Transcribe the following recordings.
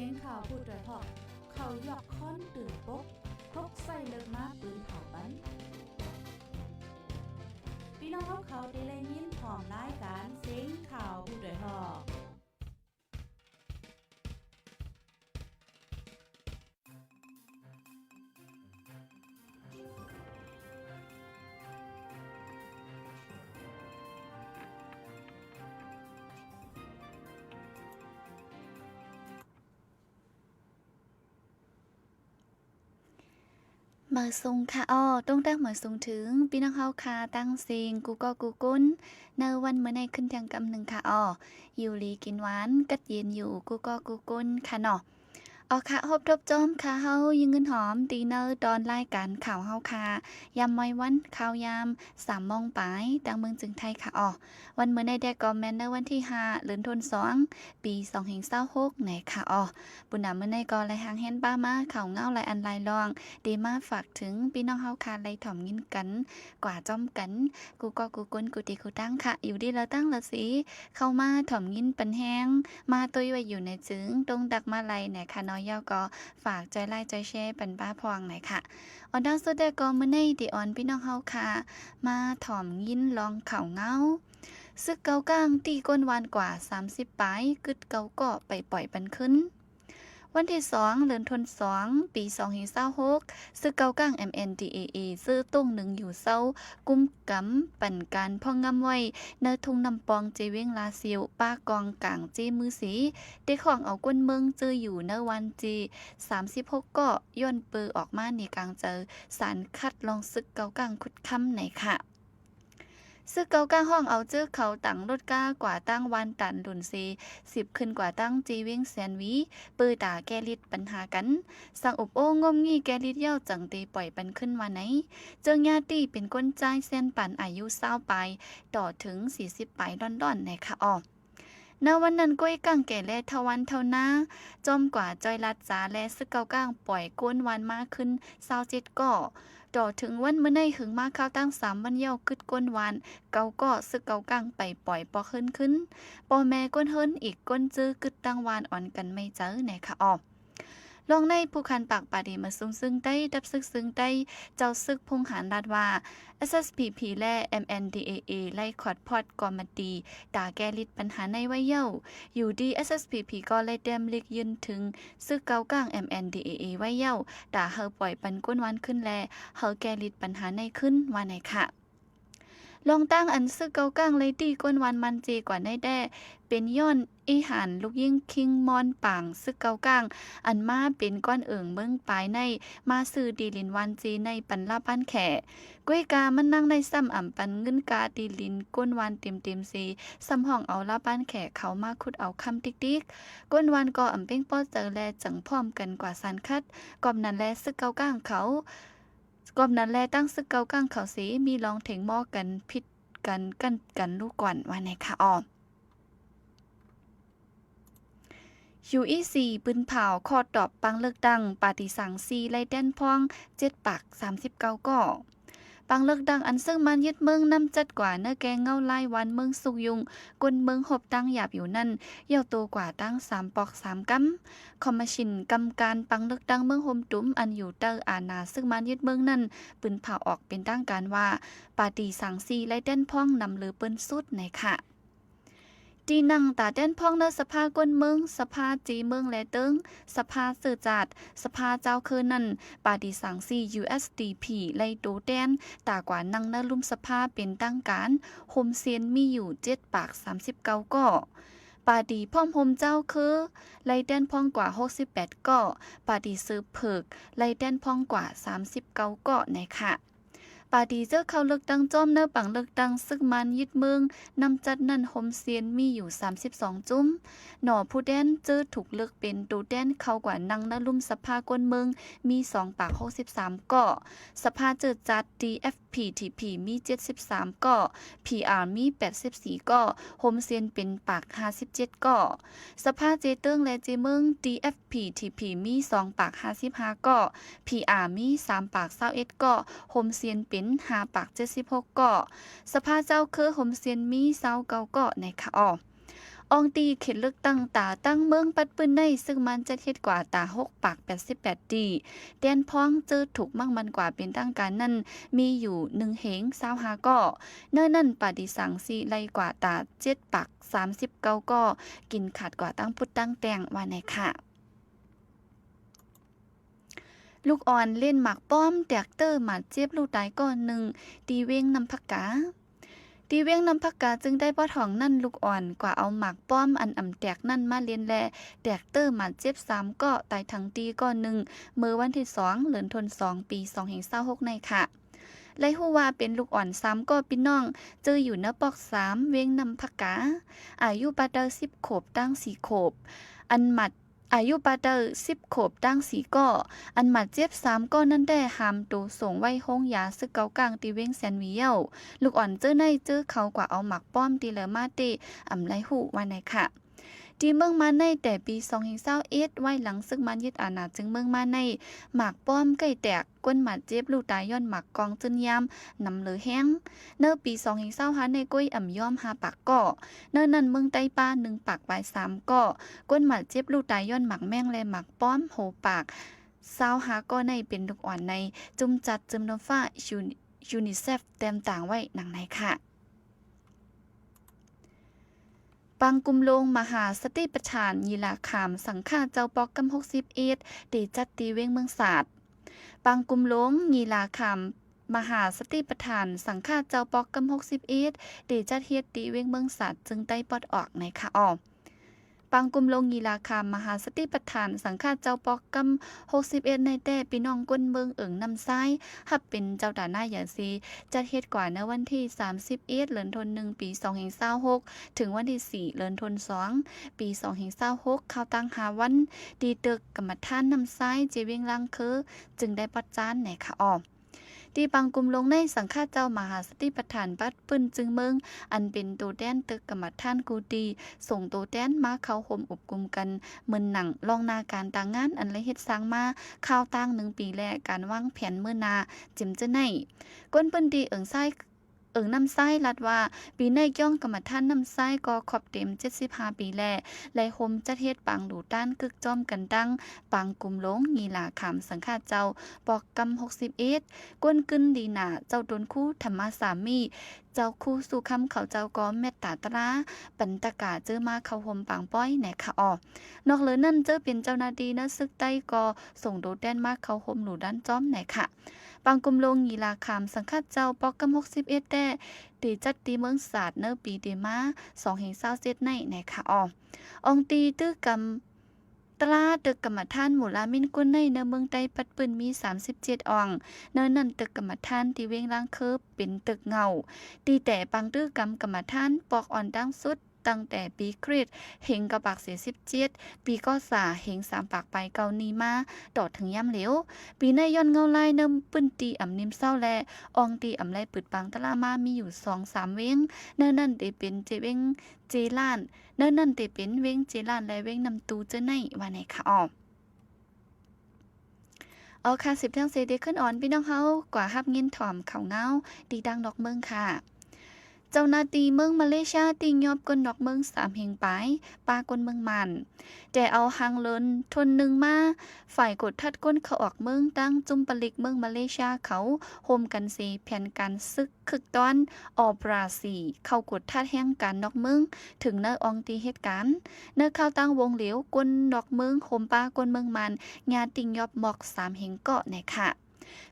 สียงข่าวพูดด้วยหอกเขายอกค้อนตื่นปกพกใส่เลิกมาปืนเผาปันพี่น้องเขาได้เลยยินพร้อมรายการเสียงข่าวพูดด้วยหอกมาส่งค่ะต้องตั้งมาส่งถึงพี่น้องเฮาค่ะตั้งเสียงกูก็กูกุ้นในวันเมื่อในขึ้นเที่ยงกำหนึ่งค่ะอยู่ลีกินหวานกัดเย็นอยู่กูก็กูกุ้นค่ะเนาะค่ะฮบทบจอมค่ะเฮายิงเงินหอมตีเนอร์ตอนรายการข่าวเฮาค่ะยามไว้วันข่าวยาม3 โมงปลายดังเมืองจึงไทยค่ะวันเมื่อในแดกอมแมนในวันที่5เดือนธันวาคมปี2526ไหนค่ะบุญนำเมื่อในกอไลหางเห็นป้ามาข่าวเงาไลอันไลรองดีมาฝากถึงพี่น้องเฮาค่ะไลถ่อมยินกันกว่าจอมกันกูก็กูก้นกูติกูตั้งค่ะอยู่ดีแล้วตั้งละสิเข้ามาถ่อมยินปันแห้งมาตุ้ยไว้อยู่ในจึงตรงดักมาไลไหนค่ะน้อยย่อก็ฝากใจไล่ใจแชร์ปันป้าพวงไหนค่ะดังสุดแต่ก็มื้อนี้ดิออนพี่น้องเฮาค่ะมาถ่อมยินลองข่าวเงาซึกเกากลางตีก้นวานกว่า30 ปลายกึดเกาก็ไปปล่อยปันขึ้นวันที่2เดือนธันวาคมปี2526ซึ่งเกากลาง MNDAA ซื้อตุ้งหนึ่งอยู่เศร้ากุมกำปั่นการพ่องงำไว้เนทุ่งนำปองเจเวงลาซิวป้ากองกลางเจมือสีได้ของเอาก้นเมืองเจออยู่เนวันจี36ก็ย่นปือออกมาในกลางเจอสารคัดลองซึกเกากลางขุดค่ำไหนค่ะซึ่งเกากลางห้องเอาเจอเขาตั้งรถก้ากว่าตั้งวันตันดุนซี10ขึ้นกว่าตั้งจีเว้งแสนวีปือตาแกลิดปัญหากันสั่งอบโอ้งมงี้แกลิดเย้าจังตีปล่อยปันขึ้นมาไหนเจิงญาติเป็นก้นใจเส้นปันอายุ20 ปลายต่อถึง40 ปลายร่อนๆในค่ะณวันนั้นก้อยกังแก่และทวันเท่านาจอมกว่าจอยลัดจาและซึกเกาก้างปล่อยก้นวันมากขึ้น27ก่อต่อถึงวันเมื่อในหึงมาข้าวตั้ง3 วันเย้ากึดก้นวันเกาก็ซึกเกาก้างไปปล่อยปอขึ้นปอแม่ก้นเฮิรนอีกก้นจื้อกึดตั้งวานอ่อนกันไม่เจอไหนค่ะลองในผู้คันปากปาดีมาซึ่งใต้ดับซึกซึ่งใต้เจ้าซึกพงหารรัดว่า SSPP และ MNDAA ไล่ขอดพอดกอมตีตาแกลิดปัญหาในไว้เย้าอยู่ดี SSPP ก็เลยเต็มลิกยืนถึงซึกเกากลาง MNDAA ไว้เย้าตาเฮาปล่อยปันก้นวันขึ้นแลเฮาแกลิดปัญหาในขึ้นว่าไหนค่ะลองตั้งอันซึกเกากลางเลยตีก้นวันมันเจกว่าในแด้เป็นย้อนอีหันลูกยิ่งคิงมอนป่างซึกเกากลางอันมาเป็นก้อนเอิ่งเมืองปลายในมาซื้อดีลินวันจีในปันลาบ้านแขก้วยกามันนั่งในซ้ำอ่ำปันเงินกาดีลินก้นวันเต็มซีซ้ำห้องเอาลาบ้านแขเขามาขุดเอาคำติ๊กก้นวันก็อ่ำเป้งป้อเจอแลจังพร้อมกันกว่าสันคัดกอมนั้นแลซึกเกากลางเขากอมนั้นแลตั้งซึกเกากลางเขาสีมีลองเถงหม้อกันพิษกันลูกก่อนว่าไหนค่ะUEC ปืนเผาคอดดอบปังเลิกดังปาฏิสังซีไล่แดนพอง7 ปาก39ก่อปังเลิกดังอันซึ่งมันยึดเมืองนำจัดกว่าเนื้อแกงเงาไล่วันเมืองสุกยุงกลเมืองหบตั้งหยาบอยู่นั่นเย่าโตกว่าตั้ง3 ปอก 3 กำคอมมาชินกำการปังเลิกดังเมืองโฮมตุ้มอันอยู่เตอร์อาณาซึ่งมันยึดเมืองนั่นปืนเผาออกเป็นตั้งการว่าปาฏิสังซีไล่แดนพองนำหรือเปิ้นสุดไหนค่ะจีนังตาแดนพ่องเนสภาก้นเมืองสภาจีเมืองและเติงสภาสื่อจัดสภาเจ้าคือนั่นปาดิสังซี USDP ไลโตแดนตากว่านังนลุ่มสภาเป็นตั้งการโฮมเซียนมีอยู่7 ปาก39ก่อปาดีพ่อมโฮมเจ้าคือไลแดนพ่องกว่า68ก่อปาดีซื้อเผิกไลแดนพ่องกว่า39ก่อไหนค่ะปาดีเจ้าเขาเลือกตั้งจอมเนื้อปังเลือกตั้งซึกมันยึดเมืองนำจัดนั่นโฮมเซียนมีอยู่32 จุ้มหน่อผู้แดนเจอถูกเลือกเป็นตูแดนเข้ากว่านังนลุ่มสภากวนเมืองมี2 ปาก63ก่อสภาเจอจัด DFPTP มี73ก่อ PR มี84ก่อโฮมเซียนเป็นปาก57ก่อสภาเจเติ้งและเจเมือง DFPTP มี2 ปาก55ก่อ PR มี3 ปาก21ก่อโฮมเซียนเป็น5 ปาก76ก่อสภาเจ้าคือโฮมเซียนมี29ก่อในค่ะ อองตีเขตเลือกตั้งตาตั้งเมืองปัดปืนในซึ่งมันจะเฮ็ดกว่าตา6 ปาก 88ตีแดนพ้องเจอถูกมั่งมันกว่าเป็นตั้งการนั้นมีอยู่1เหง25ก่อเนื่อนั่นปาดิสังสีไล่กว่าตา7 ปาก 39ก่อกินขาดกว่าตั้งพุดตั้งแตงว่าไหนค่ะลูกอ่อนเล่นหมากป้อมแตกเตอร์หมาเจ็บลูกตายก่อนหนึ่งตีเว้งนำพักกาตีเว้งนำพักกาจึงได้ป้อทองนั่นลูกอ่อนกว่าเอาหมากป้อมอันอ่ำแตกนั่นมาเลียนแลแตกเตอร์หมาเจ็บ3ก็ตายทั้งตีก่อนหนึ่งเมื่อวันที่2เดือนธันวาคมปี2026ในค่ะไล่ฮู้ว่าเป็นลูกอ่อน3ก็พี่น้องเจออยู่ณปอก3เว้งนำพักกาอายุปาเตอร์10 ขวบตั้ง4 ขวบอันหมัดอายุปาเตอร์10 ขวบตั้ง4ก่ออันหมัดเจ็บ3ก่อนั่นได้หามตูส่งไว้ห้องยาซึกเกากลางตีเว้งแสนวีเย้าลูกอ่อนเจอในเจอเขากว่าเอาหมักป้อมตีเลมาเตอำไลหูว่าไหนค่ะที่เมืองมาในแต่ปี2021ไว้หลังซึ่งมันยึดอาณาจึงเมืองมาในหมากป้อมใกล้แตกก้นหมัดเจ็บลูกตายย้อนหมักกองจนยามนำเหลือแห้งเนื้อปี2025ในก้อยอ่ำย่อม5 ปากก่อเนื้อนั้นเมืองใต้ป้า1 ปากปลาย3ก่อก้นหมัดเจ็บลูกตายย้อนหมักแม่งและหมักป้อมโหปาก25ก่อในเป็นลูกอ่อนในจุมจัดจุมนฟ้ายูนิเซฟเต็มต่างไว้หนังในค่ะปังกุมลงมหาสติปัฏฐานยีลาคามสังฆาเจ้าปอกกำ61ตีจัดตีเว้งเมืองศาสตร์ปังกุมลงยีลาคามมหาสติปัฏฐานสังฆาเจ้าปอกกำ61ตีจัดเฮ็ดตีเว้งเมืองศาสตร์จึงได้ปลดออกในค่ะปังกุมลงยีลาคามมหาสติปัฏฐานสังฆาเจ้าปอกกำ61ในแต่พี่น้องก้นเมืองเอิงนำซ้ายหับเป็นเจ้าด่าหน้าอย่างซีจัดเฮ็ดกว่าในวันที่31เดือนธันวาคมปี2026ถึงวันที่4เดือนธันวาคมปี2026เข้าตั้ง5วันดีตึกกรรมฐานนำซ้ายเจเวียงลังคือจึงได้ปัดจานในค่ะที่ปังกุมลงในสังฆาเจ้ามหาสติปัฏฐานปัดปื้นจึงเมืองอันเป็นตัวแดนตึกกรรมฐานกูดีส่งตัวแดนมาเข้าห่มอบกุมกันเหมือนหนังลองนาการต่างงานอันละเฮ็ดสร้างมาข้าวตั้ง1 ปีแลการวางแผนเมื่อนาจิมจะไหนก้นปื้นดีเอิงซ้ายนำไส้ลัดว่าปีในย่องกรรมฐานนำไส้ก็ขอบเต็ม75 ปีและโฮมจัดเฮ็ดปังดูต้านกึกจอมกันดังปังกุมลงงีลาขามสังฆาเจ้าปอกกำ61ก้นกึ้นดีหนาเจ้าตนคู่ธรรมสามีเจ้าคู่สู่คำเขาเจ้าก็เมตตาตราปันตะกาเจอมาเข้าห่มปังป้อยแหนค่ะนอกเลยนั่นเจอเป็นเจ้าหน้าที่นะซึกใต้ก็ส่งโดดแดนมาเข้าห่มหนูด้านจอมแหนค่ะปังกุมลงยีลาคามสังฆาเจ้าปอกกำ61แต่ตีจัดตีเมืองศาสตร์เนปีเดมา2027ในค่ะองตีตื้อกำตราตึกกรรมฐานหมู่ลามินกุนในเมืองใต้ปัดปืนมี37อ่องนั่นตึกกรรมฐานที่เว้งล่างเคิบเป็นตึกเงาตีแต่ปังตื้อกรรมฐานปอกอ่อนดังสุดตั้งแต่ปีคริสต์เหงกระปาก17ปีก็สาเหง3 ปากไปเกานีมาดอดถึงย่ำเหลวปีในย้อนเงาลายปื้นตีอ่ำนิมเศร้าแลอองตีอ่ำไลปึดปังตะลามามีอยู่ 2-3 เว้งนั่นได้เป็นเจเว้งเจล้านนั่นได้เป็นเว้งเจล้านและเว้งนำตูเจอในว่าไหนค่ะค่ะ10ทั้งเซเดขึ้นอ่อนพี่น้องเฮากว่าฮับเงินถ่อมเขาเงาดีดังดอกเมืองค่ะเจ้าหน้าที่เมืองมาเลเซียติงยอบกนดอกเมือง3แห่งปลายปากนเมืองมันแต่เอาหางเลินทนหนึ่งมาฝ่ายกดทัดก้นเขาออกเมืองตั้งจุมปลิกเมืองมาเลเซียเขาโฮมกันสีแผนการซึกคึกตอนออบราซีเข้ากดทัดแห่งการดอกเมืองถึงเนออองตีเหตุการณ์เนอเข้าตั้งวงเหลียวกนดอกเมืองโฮมปากนเมืองมันงาติงยอบหมอก3แห่งเกาะในค่ะ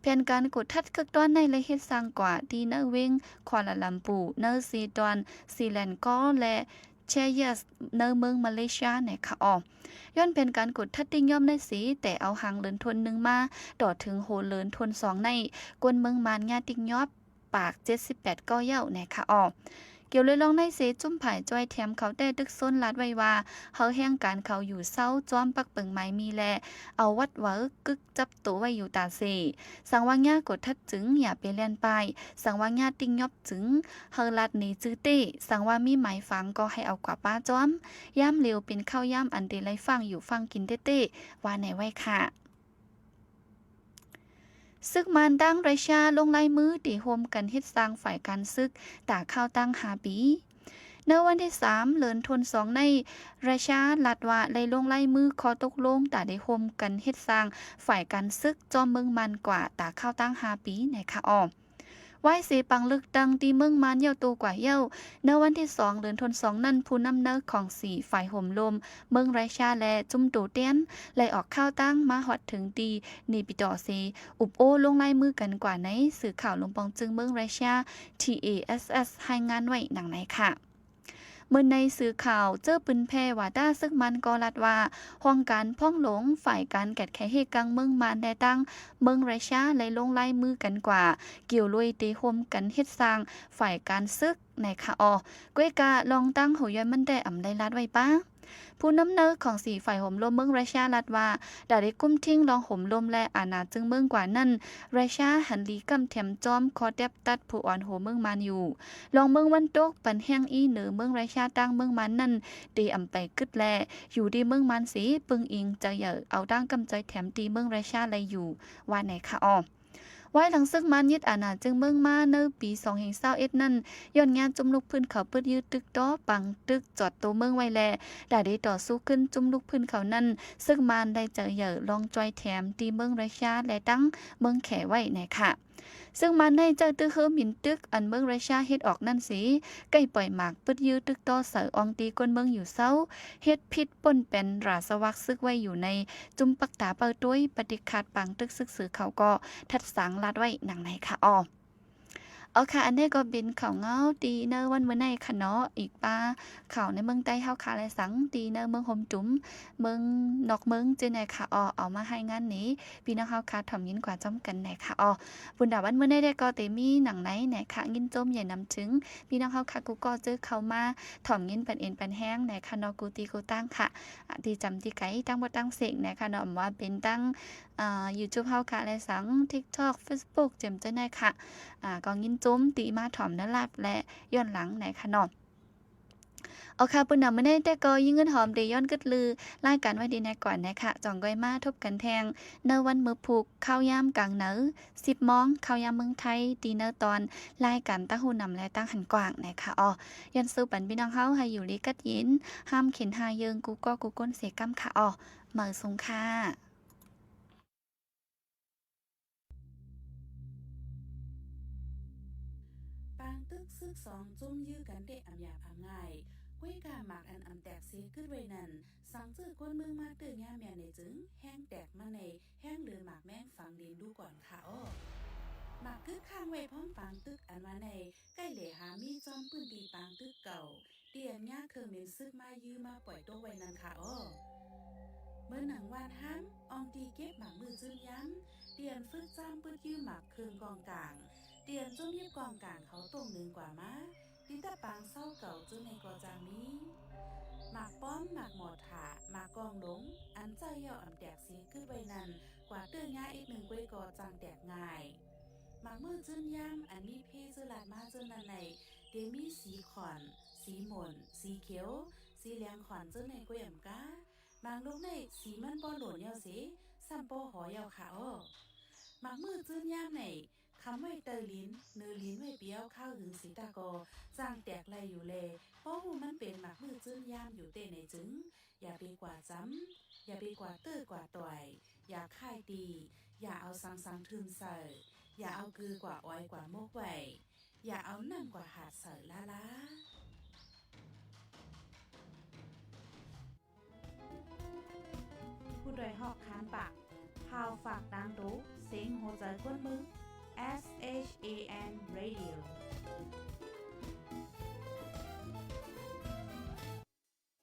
แผนการกดทัดคึกต้อนในและเฮ็ดสร้างกว่าดีเนอเวงควาลาลัมปูเนอซีดอนซีแลนด์ก็และเชยสเนอเมืองมาเลเซียในค่ะย้อนเป็นการกดทัดติ้งย่อมในสีแต่เอาหางเลินทน1มาดอดถึงโหเลินทน2ในกวนเมืองมานงาติ้งยอบปาก78ก็เย้าในค่ะเกี่ยวเลยลองในเสจุ่มผายจ้อยแถมเขาแต่ตึกส้นลัดไว้ว่าเขาแห่งการเขาอยู่เศร้าจ้อมปักเปิงไม้มีแลเอาวัดหวะกึกจับตัวไว้อยู่ตาเสสังว่างญากดทัดจึงอย่าไปเลียนไปสังว่างญาติงยอบจึงเฮาลัดหนีจื้อเต้สังว่ามีหมายฟังก็ให้เอากว่าป้าจ้อมย่ำเร็วเป็นข้าวย่ำอันเดลัยฟังอยู่ฟังกินเต้ว่าไหนไว้ค่ะซึกมันดังไรชาลงลายมือตีโฮมกันเฮ็ดสร้างฝ่ายการซึกตาข้าวตั้ง5 ปี ในวันที่3เดือนธันวาคมในรัสเซียลัดว่าไล่ลงไล่มือคอตกลงตาได้โฮมกันเฮ็ดสร้างฝ่ายการซึกจอมเมืองมันกว่าตาเข้าตั้ง5 ปีในค่ะอ้อไว้สีปังลึกดังที่เมืองมันเย้าตัวกว่าเย้าในวันที่2เดือนธันวาคมนั้นผู้นำเนิกของ4ฝ่ายห่มลมเมืองรัสเซียและจุ่มโตเตียนไล่ออกข้าวตั้งมาฮอดถึงตีนีปิต่อซีอุบโอลงไล่มือกันกว่าในสื่อข่าวลงปองจึงเมืองรัสเซีย TASS ให้งานไว้หนังไหนค่ะเมื่อในสื่อข่าวเจอปืนแพร่ว่าด้าซึกมันก็รัดว่าห้องการพ่องหลงฝ่ายการแกดแค่เฮกังเมืองมันได้ตั้งเมืองรัสเซียไล่ลงไล่มือกันกว่าเกี่ยวลุยตีโฮมกันเฮ็ดสร้างฝ่ายการซึกในค่ะก้วยกาลองตั้งหัวยอยมันได้อำได้รัดไว้ป้าผู้นำเนิกของ4ฝ่ายห่มลมเมืองรัสเซียรัดว่าได้กุ้มทิ้งลองห่มลมและอาณาจึงเมืองกว่านั้นรัสเซียหันลีกำแถมจอมคอแดบตัดผู้อ่อนโหเมืองมันอยู่ลองเมืองวันตกปันแห้งอีเหนือเมืองรัสเซียตั้งเมืองมันนั่นตีอำไปกึดแลอยู่ดีเมืองมันสีปึงอิงจะเหยอเอาตั้งกำใจแถมตีเมืองรัสเซียเลยอยู่ว่าไหนคะไว้หลังซึกมันยึดอาณาจึงเมืองมาในปี2021นั้นย้อนงานจุ่มลูกพื้นเขาเปิดยืดตึกต้อปังตึกจอดตัวเมืองไว้แลได้ต่อสู้ขึ้นจุ่มลูกพื้นเขานั้นซึกมันได้เจอเหยอลองจอยแถมตีเมืองรัสเซียและตั้งเมืองแขไว้ไหนค่ะซึ่งมันได้เจอตึกเฮอมินตึกอันเมืองรัสเซียเฮ็ดออกนั่นสิใกล้ปล่อยหมากเปิดยืดตึกต้อเสออองตีก้นเมืองอยู่เศร้าเฮ็ดพิษป่นเป็นราสวักซึกไว้อยู่ในจุ่มปักตาเปิดด้วยปฏิคัดปังตึกซึกสือเขาก็ทัดสังลาดไว้หนังไหนค่ะเอาค่ะอันนี้ก็เป็นข่าวเงาตีเนอร์วันเมื่อในค่ะเนาะอีกป้าข่าวในเมืองใต้เฮาค่ะและสังตีเนอร์เมืองโฮมจุ๋มเมืองนอกเมืองเจไหนค่ะเอามาให้งานนี้พี่น้องเฮาค่ะถ่อมยินกว่าจ้อมกันไหนค่ะบุญดาวันเมื่อในได้ก็เตมีหนังไหนไหนค่ะยินจมใหญ่นำถึงพี่น้องเฮาค่ะกูก็เจอเข้ามาถ่อมยินเป็นเอ็นเป็นแห้งไหนค่ะเนาะกูตีกูตั้งค่ะที่จำที่ไกตั้งบ่ตั้งเสียงไหนค่ะเนาะว่าเป็นตั้งYouTube เฮาค่ะและสัง TikTok Facebook เจมเจไหนค่ะก็ยินจมตีมาถ่อมนลับและย้อนหลังไหนค่ะเนาะเอาค่ะปุ่นนำมาได้แต่ก็ยิ่งเงินหอมเดย้อนกึดลือรายการไว้ดีแน่ก่อนนะคะจ่องก้อยมาทบกันแทงเนวันมือผูกข้าวยามกลางเหนือ10 โมงข้าวยามเมืองไทยตีเนตอนรายการตั้งหูนำและตั้งหันกว้างนะคะยันสู้ปันพี่น้องเฮาให้อยู่ลิกัดยินห้ามเข็นหาเยิงกูก็กูก้นเสียกำค่ะเหมือสูงค่ะปางตึกซึกสองจุ่มยื้อกันเดะอำหยาบอำง่ายกุ้ยกาหมากอันอำแตกเสียขึ้นไว้นั่นสังจื้อก้นเมืองมาตื่นย่าแม่ในจึงแห้งแตกมาในแห้งเลือหมากแม่งฝังดินดูก่อนค่ะหมากกึกข้างไว้พร้อมปางตึกอันมาในใกล้เหล่หามีจอมปืนดีปางตึกเก่าเตียนย่าเคยเม็นซึกมายื้อมาปล่อยตัวไว้นั่นค่ะเมื่อหนังวานห้ำอองตีเก็บหมากมือจื้นย้ำเตียนฝึกจ้ามปืดยื้อหมากเคืองกองกลางเตียนจุ่มยิบกองกลางเขาตรงหนึ่งกว่ามาดิตาปางเศร้าเก่าจุ่ในกอจางนี้หมากป้อมหมากหมอดถาหมากกองหลงอันใจเยาอ่ำแตกสีขึ้นไว้นั่นกว่าเตือนง่ายอีกหนึ่งกวยกอจางแตกง่ายหมากมือจื้นย้ำอันมีเพจื้อหลาดมาจื้อนันในเดมีสีขอนสีหม่นสีเขียวสีเหลืองขอนจื้อในกวยอ่ำก้าบางลูกในสีมันป้อหล่นเยาสิซ้ำป้อหอเยาค่ะหมากมือจื้นย่ามในคำไว้เตอลิ้นเนื้อลิ้นไว้เปี้ยวข้าวหึงสีตะกอจางแตกไรอยู่เลยเพราะหูมันเป็นหมากมือจื้นย่ามอยู่เต้ในจึงอย่าไปกว่าจ้ำอย่าไปกว่าเตื้อกว่าต่อยอย่าค่ายตีอย่าเอาสังทึมใส่อย่าเอากือกว่าอ้อยกว่ามกไว้อย่าเอานั่งกว่าหาดใส่ล้าผู้โดยหอกคานปากพาวฝากดังรู้เสียงโหใจก้นมึงSHAN Radio